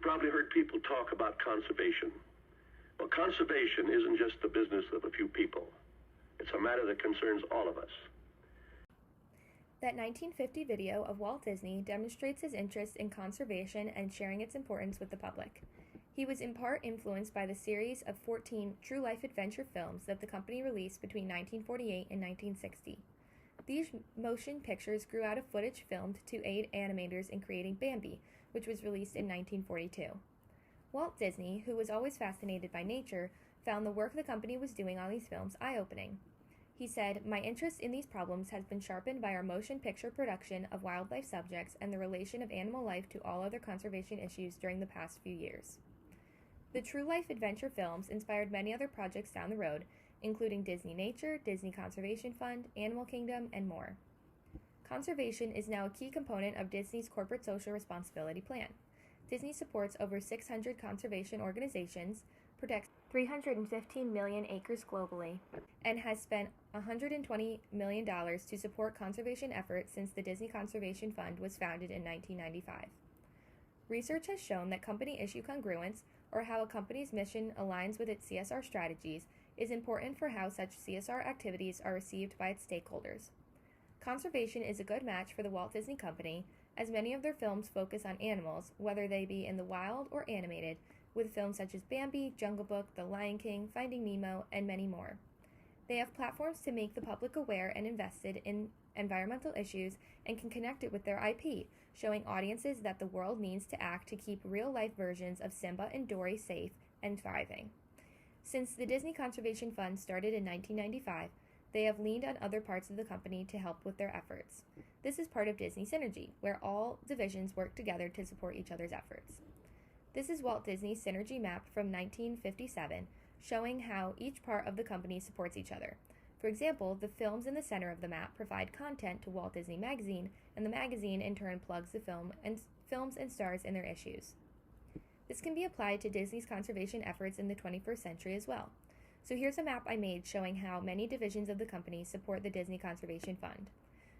probably heard people talk about conservation. Well, conservation isn't just the business of a few people. It's a matter that concerns all of us. That 1950 video of Walt Disney demonstrates his interest in conservation and sharing its importance with the public. He was in part influenced by the series of 14 true life adventure films that the company released between 1948 and 1960. These motion pictures grew out of footage filmed to aid animators in creating Bambi, which was released in 1942. Walt Disney, who was always fascinated by nature, found the work the company was doing on these films eye-opening. He said, "My interest in these problems has been sharpened by our motion picture production of wildlife subjects and the relation of animal life to all other conservation issues during the past few years." The true life adventure films inspired many other projects down the road, including Disney Nature, Disney Conservation Fund, Animal Kingdom, and more. Conservation is now a key component of Disney's corporate social responsibility plan. Disney supports over 600 conservation organizations, protects 315 million acres globally, and has spent $120 million to support conservation efforts since the Disney Conservation Fund was founded in 1995. Research has shown that company issue congruence, or how a company's mission aligns with its CSR strategies, is important for how such CSR activities are received by its stakeholders. Conservation is a good match for the Walt Disney Company, as many of their films focus on animals, whether they be in the wild or animated, with films such as Bambi, Jungle Book, The Lion King, Finding Nemo, and many more. They have platforms to make the public aware and invested in environmental issues and can connect it with their IP, showing audiences that the world needs to act to keep real-life versions of Simba and Dory safe and thriving. Since the Disney Conservation Fund started in 1995, they have leaned on other parts of the company to help with their efforts. This is part of Disney Synergy, where all divisions work together to support each other's efforts. This is Walt Disney's Synergy map from 1957, showing how each part of the company supports each other. For example, the films in the center of the map provide content to Walt Disney Magazine, and the magazine in turn plugs the films and stars in their issues. This can be applied to Disney's conservation efforts in the 21st century as well. So here's a map I made showing how many divisions of the company support the Disney Conservation Fund.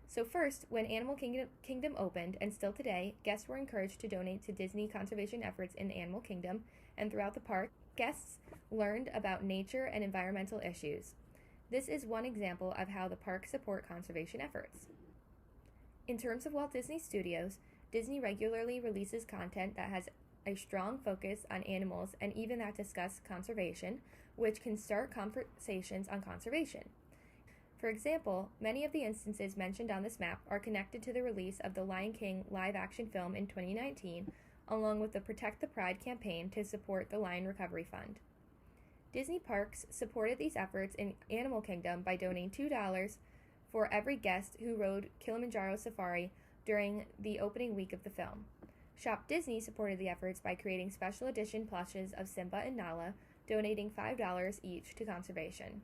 So first, when Animal Kingdom opened, and still today, guests were encouraged to donate to Disney conservation efforts in the Animal Kingdom, and throughout the park, guests learned about nature and environmental issues. This is one example of how the parks support conservation efforts. In terms of Walt Disney Studios, Disney regularly releases content that has a strong focus on animals and even that discuss conservation, which can start conversations on conservation. For example, many of the instances mentioned on this map are connected to the release of the Lion King live-action film in 2019, along with the Protect the Pride campaign to support the Lion Recovery Fund. Disney Parks supported these efforts in Animal Kingdom by donating $2 for every guest who rode Kilimanjaro Safari during the opening week of the film. Shop Disney supported the efforts by creating special edition plushes of Simba and Nala, donating $5 each to conservation.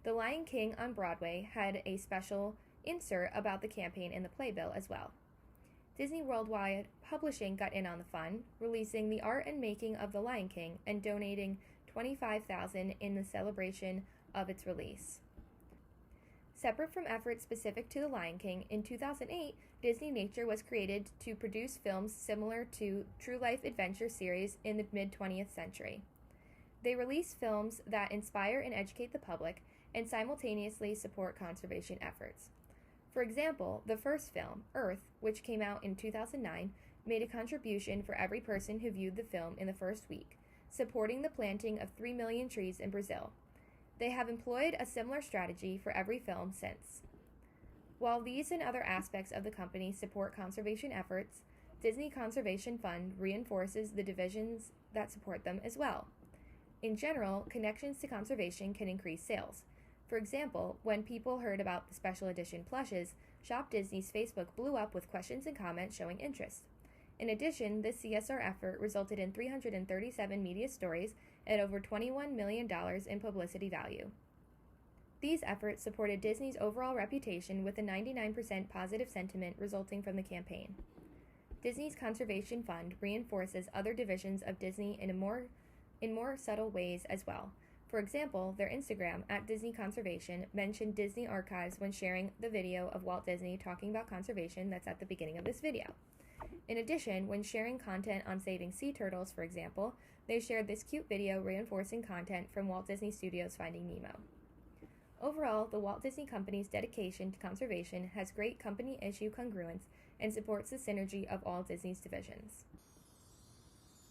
The Lion King on Broadway had a special insert about the campaign in the playbill as well. Disney Worldwide Publishing got in on the fun, releasing The Art and Making of the Lion King and donating $25,000 in the celebration of its release. Separate from efforts specific to The Lion King, in 2008, Disney Nature was created to produce films similar to True Life Adventure series in the mid-20th century. They release films that inspire and educate the public and simultaneously support conservation efforts. For example, the first film, Earth, which came out in 2009, made a contribution for every person who viewed the film in the first week, supporting the planting of 3 million trees in Brazil. They have employed a similar strategy for every film since. While these and other aspects of the company support conservation efforts, Disney Conservation Fund reinforces the divisions that support them as well. In general, connections to conservation can increase sales. For example, when people heard about the special edition plushes, Shop Disney's Facebook blew up with questions and comments showing interest. In addition, this CSR effort resulted in 337 media stories and over $21 million in publicity value. These efforts supported Disney's overall reputation with a 99% positive sentiment resulting from the campaign. Disney's Conservation Fund reinforces other divisions of Disney in more subtle ways as well. For example, their Instagram, @Disney Conservation, mentioned Disney Archives when sharing the video of Walt Disney talking about conservation that's at the beginning of this video. In addition, when sharing content on saving sea turtles, for example, they shared this cute video reinforcing content from Walt Disney Studios' Finding Nemo. Overall, the Walt Disney Company's dedication to conservation has great company issue congruence and supports the synergy of all Disney's divisions.